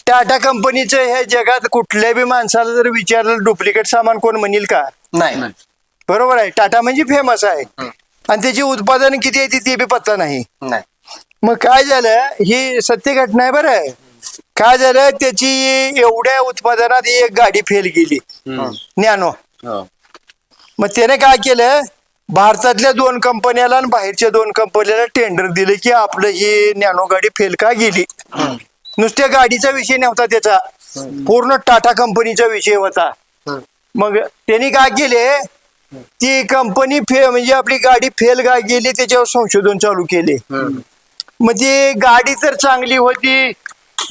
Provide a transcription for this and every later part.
टाटा कंपनीचं हे जगात कुठल्या बी माणसाला जर विचारलं डुप्लिकेट सामान कोण म्हणेल का? नाही. बरोबर आहे. टाटा म्हणजे फेमस आहे आणि त्याची उत्पादन किती आहे ते बी पत्ता नाही. मग काय झालं, ही सत्य घटना आहे बरं. काय झालं, त्याची एवढ्या उत्पादनात एक गाडी फेल गेली, नॅनो. मग त्याने काय केलं, भारतातल्या 2 कंपन्याला आणि बाहेरच्या 2 कंपन्याला टेंडर दिले की आपलं ही नॅनो गाडी फेल का गेली. नुसत्या गाडीचा विषय नव्हता त्याचा, पूर्ण टाटा कंपनीचा विषय होता. मग त्यांनी काय केले, ती कंपनी म्हणजे आपली गाडी फेल का गेली त्याच्यावर संशोधन चालू केले. म्हणजे गाडी तर चांगली होती,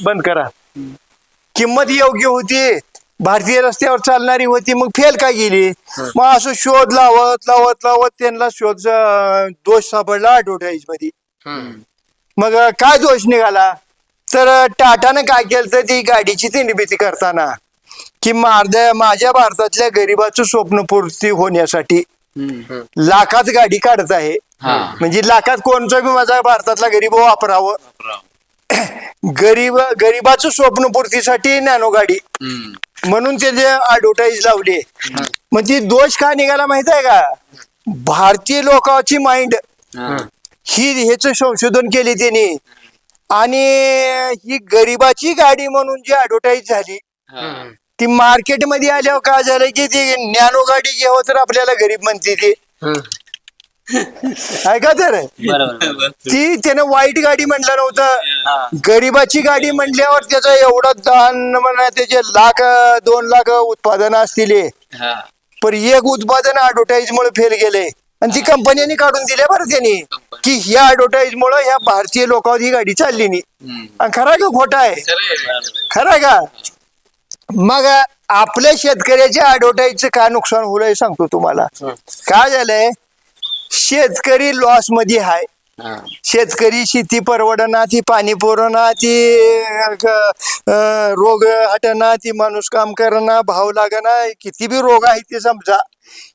बंद करा, किंमत योग्य होती, भारतीय रस्त्यावर चालणारी होती, मग फेल का गेली. मग असं शोध लावत लावत लावत त्यांना शोध दोष सापडला ऍडव्हर्टाईज मध्ये. मग काय दोष निघाला, तर टाटानं काय केलं तर ती गाडीची निर्मिती करताना की माझ्या भारतातल्या गरिबाचं स्वप्नपूर्ती होण्यासाठी लाखात गाडी काढत आहे. म्हणजे लाखात कोणचं बी माझा भारतातला गरीब वापरावं, गरीबाचं स्वप्नपूर्तीसाठी नॅनो गाडी म्हणून त्याचे ऍडव्हर्टाईज लावली. मग ती दोष का निघाला माहित आहे का, भारतीय लोकांची माइंड ही ह्याच संशोधन केले त्यांनी आणि ही गरीबाची गाडी म्हणून जी ऍडव्हर्टाईज झाली ती मार्केटमध्ये आल्यावर काय झालं की ती नॅनो गाडी घ्यावं तर आपल्याला गरीब म्हणते ती ऐका तर ती त्यानं वाईट गाडी म्हणलं नव्हतं, गरीबाची गाडी म्हणल्यावर त्याचा एवढा दान म्हणा त्याचे 1,00,000 2,00,000 उत्पादन असतील, पण एक उत्पादन ऍडव्हर्टाईज मुळे फेल गेले आणि ती कंपन्यांनी काढून दिल्या बरं त्यांनी की ह्या ऍडव्हर्टाईज मुळे ह्या भारतीय लोकांवर ही गाडी चालली नाही. आणि खरं का खोटा आहे, खरं का. मग आपल्या शेतकऱ्याच्या ऍडव्हर्टाईजचं काय नुकसान होईल सांगतो तुम्हाला. काय झालंय, शेतकरी लॉस मध्ये आहे. शेतकरी शेती परवडना, ती पाणी पुरवना, ती रोग हटना, ती माणूस काम करना, भाव लागना, किती बी रोग आहे ते समजा.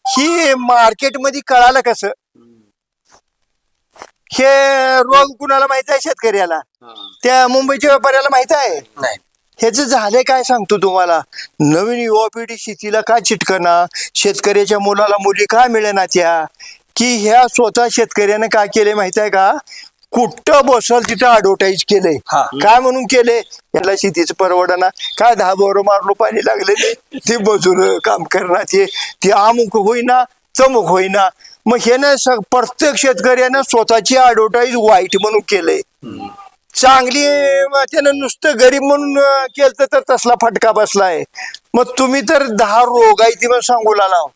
ही मार्केटमध्ये कळालं कसं, हे रोग कुणाला माहित आहे, शेतकऱ्याला, त्या मुंबईच्या व्यापाऱ्याला माहित आहे. ह्याच झालंय काय सांगतो तुम्हाला, नवीन युवा पिढी शेतीला का चिटकना, शेतकऱ्याच्या मुलाला मुली का मिळेना त्या, की ह्या स्वतः शेतकऱ्यानं काय केले माहित आहे का, कुठं बसल तिथं ऍडव्हर्टाईज केलंय. काय म्हणून केले, याला शेतीचं परवडना, काय 10 बोरं मारलो पाणी लागले ते मजूर काम करणार, ते अमुक होईना चमुक होईना. मग ह्यानं प्रत्येक शेतकऱ्यानं स्वतःची ऍडव्हर्टाईज वाईट म्हणून केलंय, चांगली त्यानं नुसतं गरीब म्हणून केलं तर तसला फटका बसलाय. मग तुम्ही तर 10 रोग आहे ती मग सांगू लाव.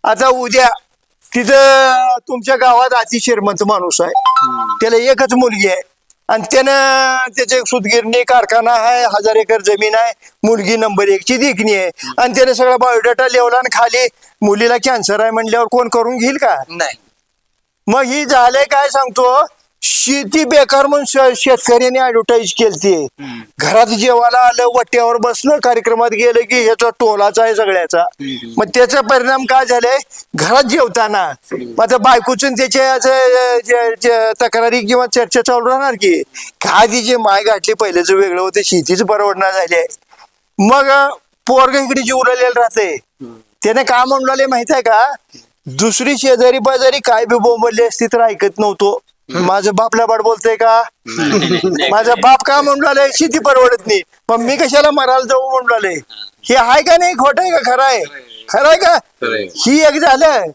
आता उद्या तिथं तुमच्या गावात अति श्रीमंत माणूस आहे, त्याला एकच मुलगी आहे आणि त्यानं त्याचे सुतगिरणी कारखाना आहे, 1000 एकर जमीन आहे, मुलगी नंबर 1 ची देखणी आहे आणि त्याने सगळा बायोडाटा लिवला आणि खाली मुलीला कॅन्सर आहे म्हणल्यावर कोण करून घेईल का? नाही. मग ही झालंय काय सांगतो, शेती बेकार म्हणून शेतकऱ्याने ऍडव्हर्टाईज केलती. घरात जेवायला आलं, वट्यावर बसलं, कार्यक्रमात गेलं की ह्याचा टोलाचा आहे सगळ्याचा. मग त्याचा परिणाम काय झालाय, घरात जेवताना आता बायकोचं त्याच्या तक्रारी किंवा चर्चा चालू राहणार की काय तिचे माय गाठली, पहिलेच वेगळं होतं, शेतीच परवडणार झाली आहे. मग पोरग इकडे जीवलेलं राहते, त्याने काय म्हणले माहित आहे का, दुसरी शेजारी बाजारी काय बी बोंबलली असती तर ऐकत नव्हतो. माझं बापला बाड बोलतोय का, माझा बाप का म्हणून शेती परवडत नाही, पण मी कशाला मरायला जाऊ म्हणून. हे आहे का नाही, खोट आहे का, खरं आहे, खरं आहे का. ही एक झालं